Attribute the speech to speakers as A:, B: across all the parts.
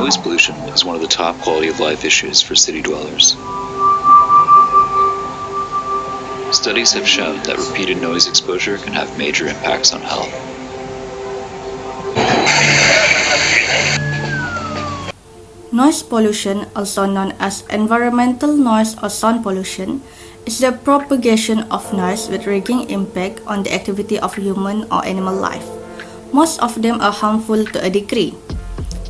A: Noise pollution is one of the top quality of life issues for city dwellers. Studies have shown that repeated noise exposure can have major impacts on health.
B: Noise pollution, also known as environmental noise or sound pollution, is the propagation of noise with ranging impact on the activity of human or animal life. Most of them are harmful to a degree.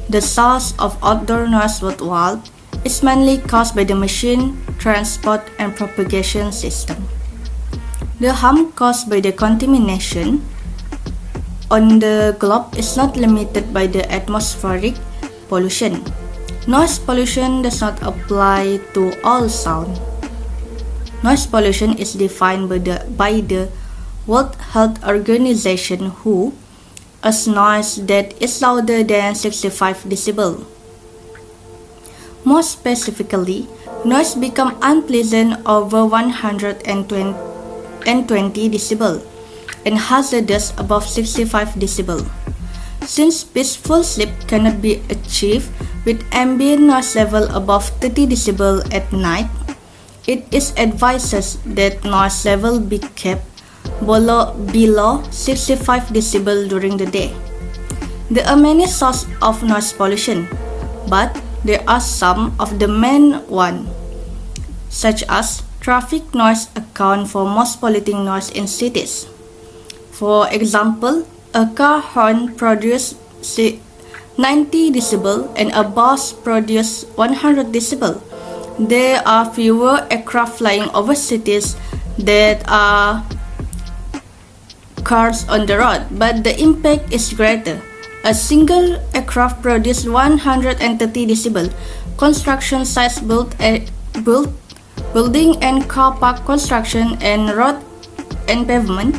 B: The source of outdoor noise worldwide is mainly caused by the machine, transport, and propagation system. The harm caused by the contamination on the globe is not limited by the atmospheric pollution. Noise pollution does not apply to all sound. Noise pollution is defined by the World Health Organization (WHO) as noise that is louder than 65 decibel. More specifically, noise becomes unpleasant over 120 decibel and hazardous above 65 decibel. Since peaceful sleep cannot be achieved with ambient noise level above 30 decibel at night, it is advised that noise level be kept below 65 decibel during the day. There are many sources of noise pollution, but there are some of the main ones, such as traffic noise account for most polluting noise in cities. For example, a car horn produces 90 decibel and a bus produces 100 decibel. There are fewer aircraft flying over cities that are cars on the road, but the impact is greater. A single aircraft produces 130 decibel. Construction sites building and car park construction and road and pavement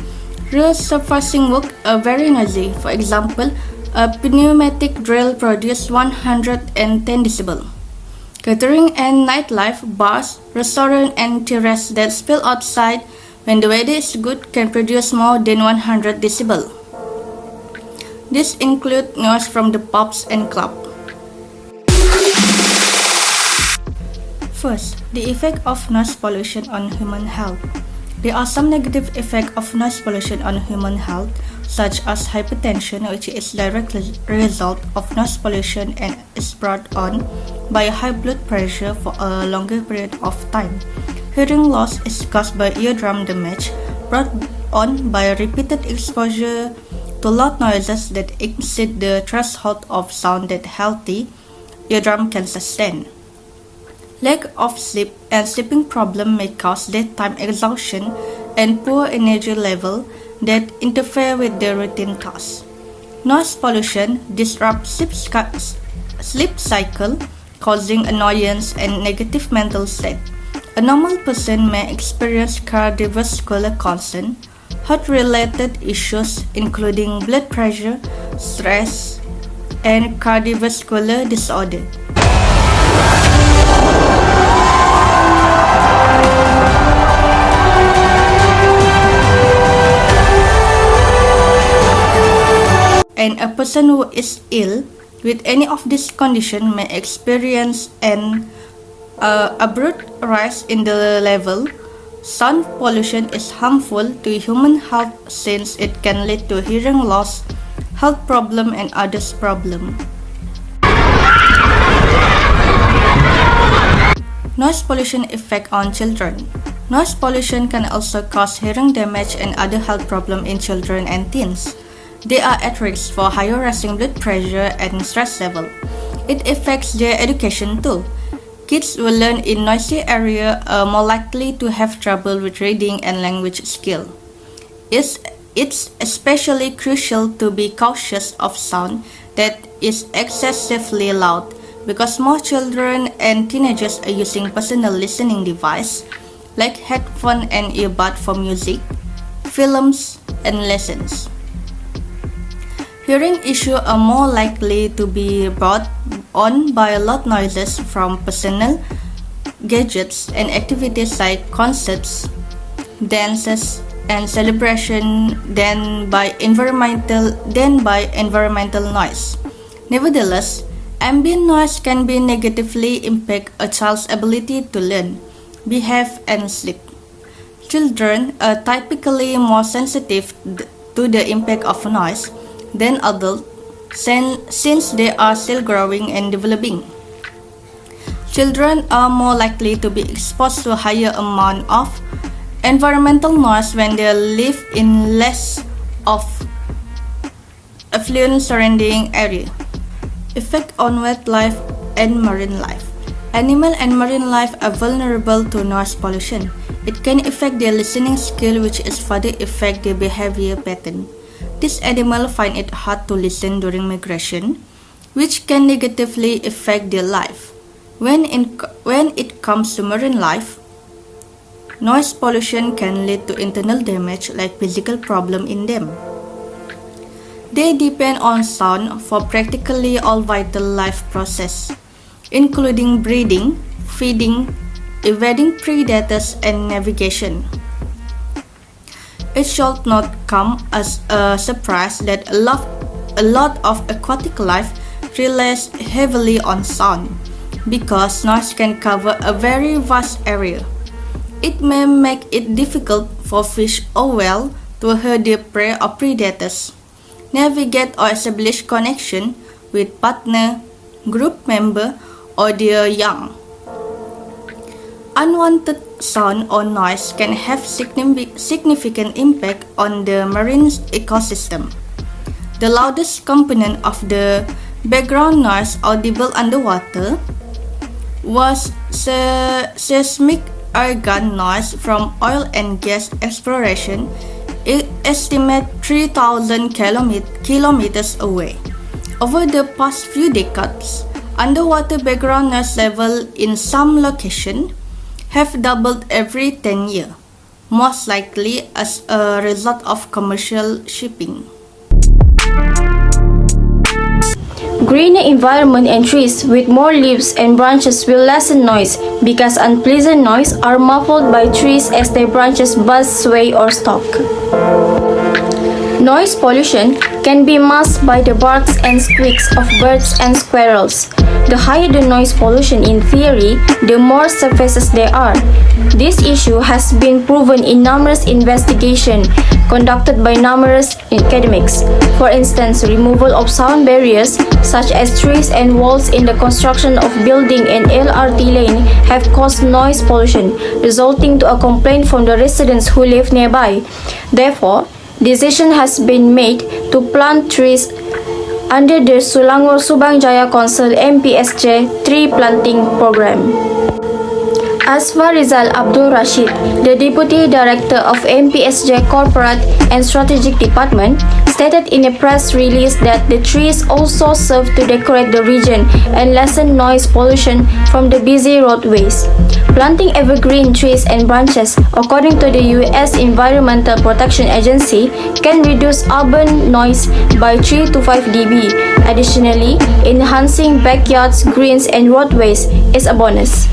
B: resurfacing work are very noisy. For example, a pneumatic drill produces 110 decibel. Catering and nightlife, bars, restaurants, and terraces that spill outside when the weather is good can produce more than 100 decibel. This includes noise from the pubs and clubs. First, the effect of noise pollution on human health. There are some negative effects of noise pollution on human health, such as hypertension, which is directly a result of noise pollution and is brought on by high blood pressure for a longer period of time. Hearing loss is caused by eardrum damage brought on by repeated exposure to loud noises that exceed the threshold of sound that healthy eardrum can sustain. Lack of sleep and sleeping problem may cause daytime exhaustion and poor energy level that interfere with their routine tasks. Noise pollution disrupts sleep cycle, causing annoyance and negative mental state. A normal person may experience cardiovascular concern, heart-related issues including blood pressure, stress, and cardiovascular disorder. And a person who is ill with any of these conditions may experience an abrupt rise in the level. Sound pollution is harmful to human health since it can lead to hearing loss, health problem, and others problem. Noise pollution effect on children. Noise pollution can also cause hearing damage and other health problems in children and teens. They are at risk for higher resting blood pressure and stress level. It affects their education too. Kids who learn in noisy area are more likely to have trouble with reading and language skill. It's especially crucial to be cautious of sound that is excessively loud because most children and teenagers are using personal listening devices like headphones and earbuds for music, films, and lessons. Hearing issues are more likely to be brought on by loud noises from personal gadgets and activities like concerts, dances, and celebration than by environmental noise. Nevertheless, Ambient noise can be negatively impact a child's ability to learn, behave, and sleep. Children are typically more sensitive to the impact of noise than adults since they are still growing and developing. Children are more likely to be exposed to a higher amount of environmental noise when they live in less of affluent surrounding area. Effect on wildlife and marine life. Animal and marine life are vulnerable to noise pollution. It can affect their listening skill, which is further affect their behavior pattern. These animals find it hard to listen during migration, which can negatively affect their life. When it comes to marine life, noise pollution can lead to internal damage like physical problem in them. They depend on sound for practically all vital life processes, including breeding, feeding, evading predators, and navigation. It should not come as a surprise that a lot of aquatic life relies heavily on sound, because noise can cover a very vast area. It may make it difficult for fish or whales to hear their prey or predators, navigate or establish connection with partner, group member, or their young. Unwanted sound or noise can have significant impact on the marine ecosystem. The loudest component of the background noise audible underwater was seismic organ noise from oil and gas exploration, estimate 3,000 kilometers away. Over the past few decades, underwater background noise level in some locations have doubled every 10 years, most likely as a result of commercial shipping.
C: Greener environment and trees with more leaves and branches will lessen noise because unpleasant noise are muffled by trees as their branches buzz, sway, or stalk. Noise pollution can be masked by the barks and squeaks of birds and squirrels. The higher the noise pollution in theory, the more surfaces there are. This issue has been proven in numerous investigations conducted by numerous academics. For instance, removal of sound barriers such as trees and walls in the construction of building and LRT lane have caused noise pollution, resulting to a complaint from the residents who live nearby. Therefore, decision has been made to plant trees under the Selangor Subang Jaya Council MPSJ tree planting program. As Farizal Abdul Rashid, the Deputy Director of MPSJ Corporate and Strategic Department, stated in a press release that the trees also serve to decorate the region and lessen noise pollution from the busy roadways. Planting evergreen trees and branches, according to the U.S. Environmental Protection Agency, can reduce urban noise by 3 to 5 dB. Additionally, enhancing backyards, greens, and roadways is a bonus.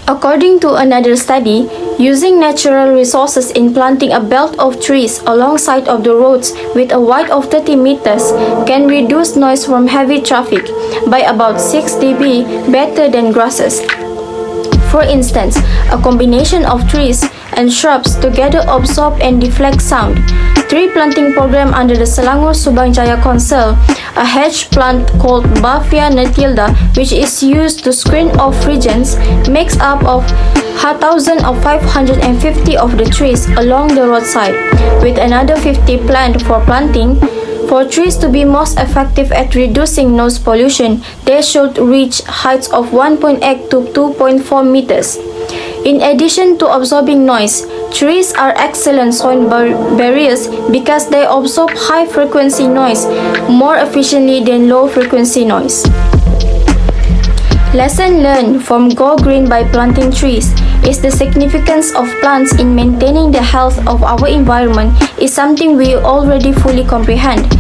C: According to another study, using natural resources in planting a belt of trees alongside of the roads with a width of 30 meters can reduce noise from heavy traffic by about 6 dB better than grasses. For instance, a combination of trees and shrubs together absorb and deflect sound. Tree planting program under the Selangor Subang Jaya Council, a hedge plant called Bavia natilda, which is used to screen off regions, makes up of 1,550 of the trees along the roadside, with another 50 planned for planting. For trees to be most effective at reducing noise pollution, they should reach heights of 1.8 to 2.4 meters. In addition to absorbing noise, trees are excellent sound barriers because they absorb high-frequency noise more efficiently than low-frequency noise. Lesson learned from Go Green by planting trees is the significance of plants in maintaining the health of our environment is something we already fully comprehend.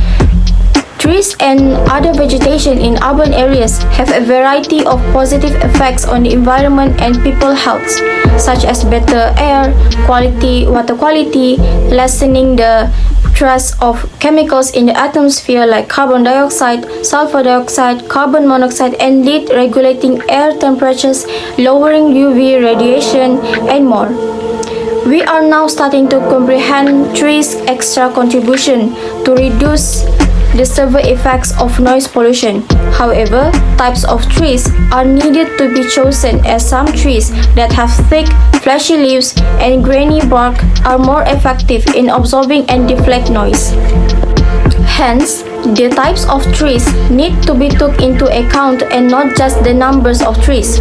C: Trees and other vegetation in urban areas have a variety of positive effects on the environment and people's health, such as better air quality, water quality, lessening the trace of chemicals in the atmosphere like carbon dioxide, sulfur dioxide, carbon monoxide, and lead regulating air temperatures, lowering UV radiation, and more. We are now starting to comprehend trees' extra contribution to reduce the severe effects of noise pollution. However, types of trees are needed to be chosen, as some trees that have thick, fleshy leaves and grainy bark are more effective in absorbing and deflect noise. Hence, the types of trees need to be took into account and not just the numbers of trees.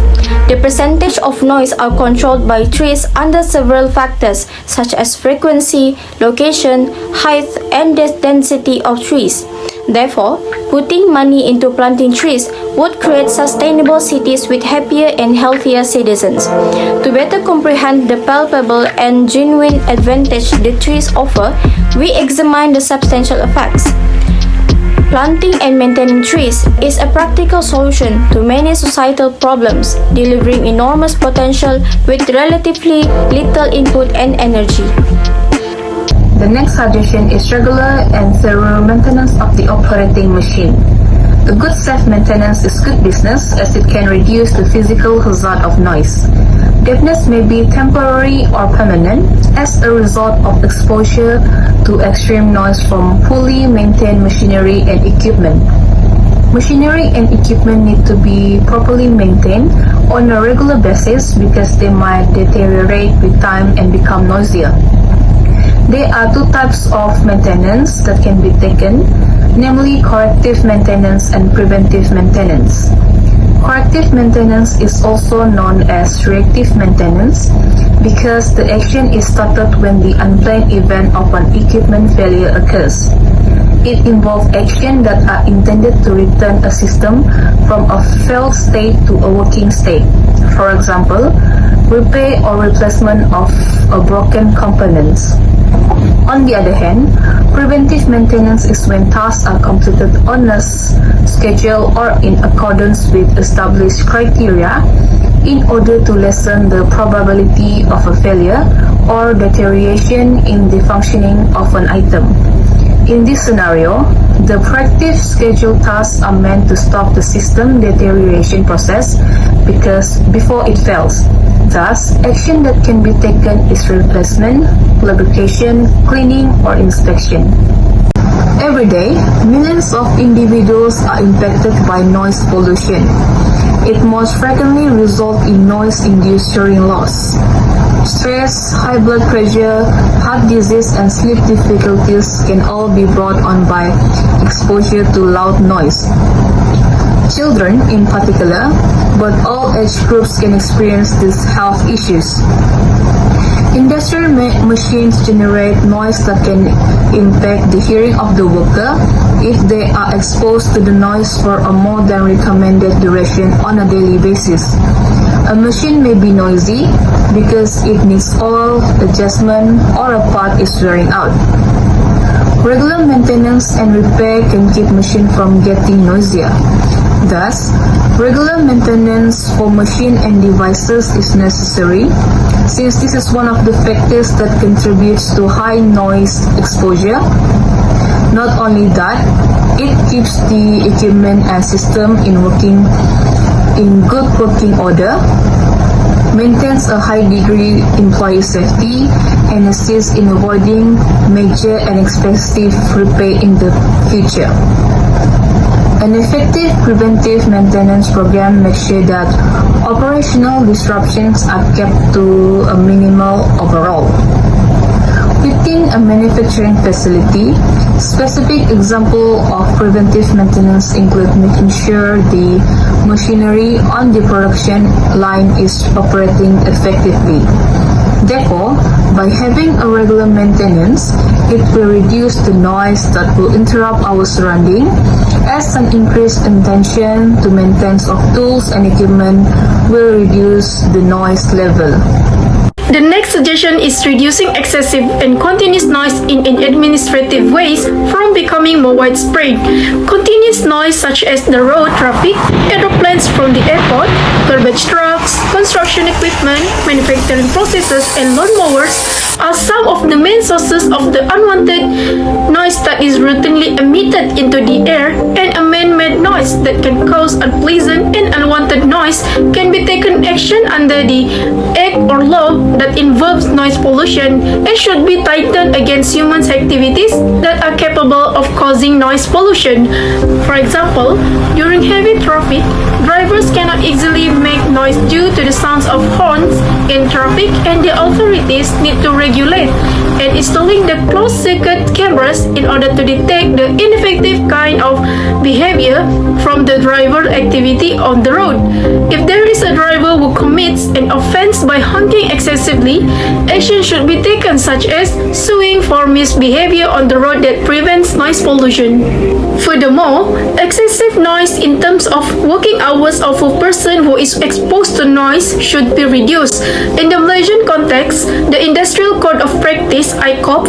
C: The percentage of noise are controlled by trees under several factors such as frequency, location, height, and the density of trees. Therefore, putting money into planting trees would create sustainable cities with happier and healthier citizens. To better comprehend the palpable and genuine advantage the trees offer, we examine the substantial effects. Planting and maintaining trees is a practical solution to many societal problems, delivering enormous potential with relatively little input and energy.
D: The next suggestion is regular and thorough maintenance of the operating machine. A good self-maintenance is good business as it can reduce the physical hazard of noise. Deafness may be temporary or permanent as a result of exposure to extreme noise from poorly maintained machinery and equipment. Machinery and equipment need to be properly maintained on a regular basis because they might deteriorate with time and become noisier. There are two types of maintenance that can be taken, namely corrective maintenance and preventive maintenance. Corrective maintenance is also known as reactive maintenance because the action is started when the unplanned event of an equipment failure occurs. It involves actions that are intended to return a system from a failed state to a working state. For example, repair or replacement of a broken components. On the other hand, preventive maintenance is when tasks are completed on a schedule or in accordance with established criteria in order to lessen the probability of a failure or deterioration in the functioning of an item. In this scenario, the proactive scheduled tasks are meant to stop the system deterioration process before it fails. Thus, action that can be taken is replacement, lubrication, cleaning, or inspection. Every day, millions of individuals are impacted by noise pollution. It most frequently results in noise-induced hearing loss. Stress, high blood pressure, heart disease, and sleep difficulties can all be brought on by exposure to loud noise. Children, in particular, but all age groups can experience these health issues. Industrial machines generate noise that can impact the hearing of the worker if they are exposed to the noise for a more than recommended duration on a daily basis. A machine may be noisy because it needs oil, adjustment, or a part is wearing out. Regular maintenance and repair can keep machine from getting noisier. Thus, regular maintenance for machine and devices is necessary since this is one of the factors that contributes to high noise exposure. Not only that, it keeps the equipment and system in good working order, maintains a high degree employee safety, and assists in avoiding major and expensive repair in the future. An effective preventive maintenance program makes sure that operational disruptions are kept to a minimal overall. Within a manufacturing facility, specific examples of preventive maintenance include making sure the machinery on the production line is operating effectively. Therefore, by having a regular maintenance, it will reduce the noise that will interrupt our surrounding, as an increased attention to maintenance of tools and equipment will reduce the noise level.
E: The next suggestion is reducing excessive and continuous noise in administrative ways from becoming more widespread. Continuous noise such as the road traffic, aeroplanes from the airport, garbage trucks, construction equipment, manufacturing processes, and lawnmowers are some of the main sources of the unwanted noise that is routinely emitted into the air, and a man-made noise that can cause unpleasant and unwanted noise can be taken action under the act or law that involves noise pollution and should be tightened against human activities that are capable of causing noise pollution. For example, during heavy traffic, drivers cannot easily make noise due to the sounds of horns in traffic, and the authorities need to regulate and installing the closed-circuit cameras in order to detect the ineffective kind of behavior from the driver activity on the road. If there is a driver who commits an offense by honking excessively, action should be taken such as suing for misbehavior on the road that prevents noise pollution. Furthermore, excessive noise in terms of working hours of a person who is exposed to noise should be reduced. In the Malaysian context, the Industrial Code of Practice (ICOP)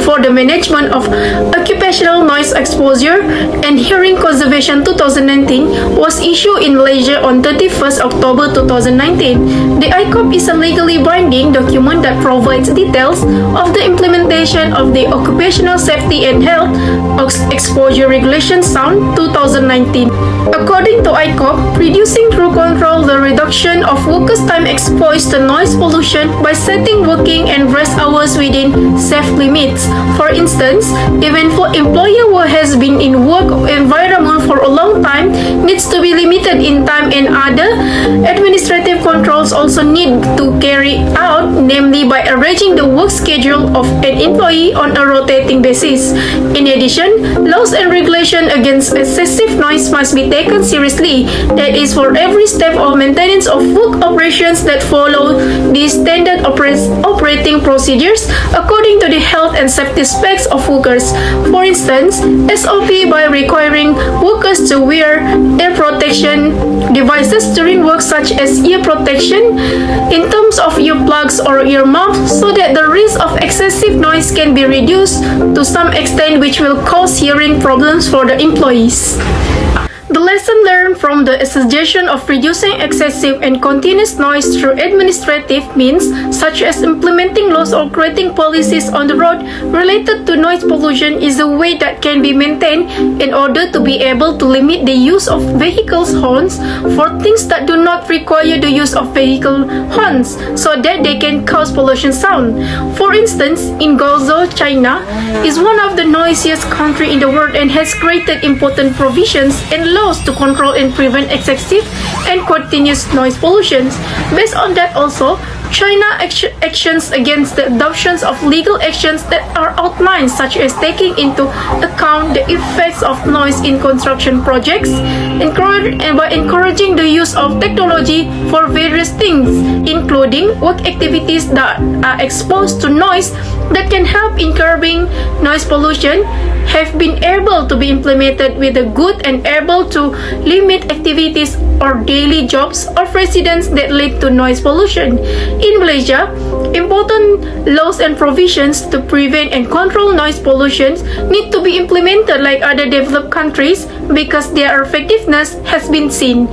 E: for the management of occupational noise exposure and hearing conservation 2019 was issued in Malaysia on 31st October 2019. The ICOP is a legally binding document that provides details of the implementation of the Occupational Safety and Health Exposure Regulation Sound 2019. According to ICOP, reducing through control the reduction of workers' time exposed to noise pollution by setting working and rest hours within safe limits. For instance, even for employer who has been in work environment for a long time needs to be limited in time, and other administrative controls also need to carry out, namely by arranging the work schedule of an employee on a rotating basis. In addition, laws and regulation against excessive noise must be taken seriously. That is, for every step of maintenance of work operations that follow the standard operating procedures according to the health and safety specs of workers. For instance, SOP by requiring workers to wear ear protection devices during work, such as ear protection in terms of earplugs or earmuffs, so that the risk of excessive noise can be reduced to some extent, which will cause hearing problems for the employees. The lesson learned from the suggestion of reducing excessive and continuous noise through administrative means, such as implementing laws or creating policies on the road related to noise pollution, is a way that can be maintained in order to be able to limit the use of vehicles' horns for things that do not require the use of vehicle horns, so that they can cause pollution sound. For instance, in Guangzhou, China is one of the noisiest countries in the world and has created important provisions and laws to control and prevent excessive and continuous noise pollution. Based on that also, China actions against the adoptions of legal actions that are outlined, such as taking into account the effects of noise in construction projects, and by encouraging the use of technology for various things, including work activities that are exposed to noise that can help in curbing noise pollution, have been able to be implemented with a good and able to limit activities or daily jobs of residents that lead to noise pollution. In Malaysia, important laws and provisions to prevent and control noise pollution need to be implemented like other developed countries because their effectiveness has been seen.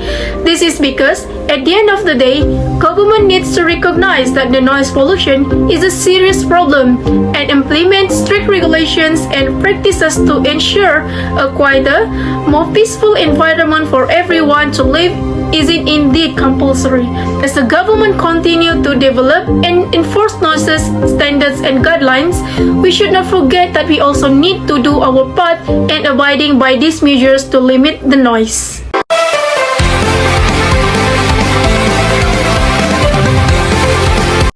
E: This is because at the end of the day, government needs to recognize that the noise pollution is a serious problem and implement strict regulations and practices to ensure a quieter, more peaceful environment for everyone to live is indeed compulsory. As the government continue to develop and enforce noises, standards and guidelines, we should not forget that we also need to do our part in abiding by these measures to limit the noise.